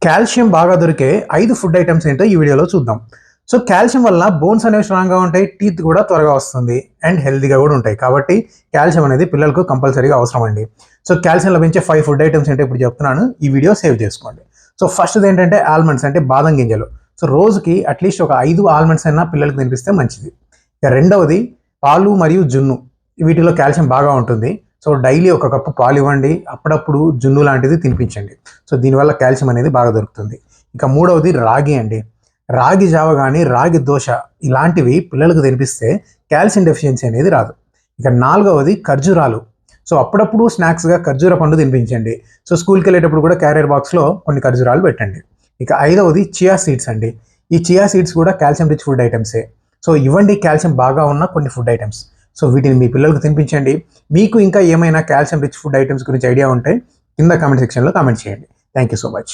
Calcium బాగా దొరికే 5 food items ఏంటో ఈ వీడియోలో చూద్దాం. సో కాల్షియం వల్ల బోన్స్ అనేవి స్ట్రాంగ్‌గా ఉంటాయి. టీత్ కూడా త్వరగా వస్తుంది. అండ్ హెల్తీగా కూడా ఉంటాయి. కాబట్టి కాల్షియం అనేది పిల్లలకు కంపల్సరీగా అవసరం అండి. సో కాల్షియం లభించే 5 ఫుడ్ ఐటమ్స్ ఏంటో ఇప్పుడు చెప్తున్నాను. ఈ వీడియో సేవ్ చేసుకోండి. సో ఫస్ట్‌ది ఏంటంటే ఆల్మండ్స్ అంటే బాదం గింజలు. సో రోజుకి అట్‌లీస్ట్ ఒక 5 ఆల్మండ్స్ అయినా పిల్లలకి తినిపిస్తే మంచిది. ఇక రెండవది పాలు మరియు జున్ను. వీటిలో కాల్షియం బాగా ఉంటుంది. సో డైలీ ఒక కప్పు పాలు ఇవ్వండి. అప్పుడప్పుడు జున్ను లాంటిది తినిపించండి. సో దీనివల్ల కాల్షియం అనేది బాగా దొరుకుతుంది. ఇక మూడవది రాగి అండి. రాగి జావ కానీ రాగి దోశ ఇలాంటివి పిల్లలకు తినిపిస్తే కాల్షియం డెఫిషియన్సీ అనేది రాదు. ఇక నాలుగవది ఖర్జూరాలు. సో అప్పుడప్పుడు స్నాక్స్గా ఖర్జూర పండు తినిపించండి. సో స్కూల్కి వెళ్ళేటప్పుడు కూడా క్యారియర్ బాక్స్లో కొన్ని ఖర్జూరాలు పెట్టండి. ఇక ఐదవది చియా సీడ్స్ అండి. ఈ చియా సీడ్స్ కూడా కాల్షియం రిచ్ ఫుడ్ ఐటమ్సే. సో ఇవ్వండి కాల్షియం బాగా ఉన్న కొన్ని ఫుడ్ ఐటమ్స్. సో వీటిని మీ పిల్లలకు తినిపించండి. మీకు ఇంకా ఏమైనా కాల్షియం రిచ్ ఫుడ్ ఐటమ్స్ గురించి ఐడియా ఉంటే కింద కామెంట్ సెక్షన్లో కామెంట్ చేయండి. Thank you so much.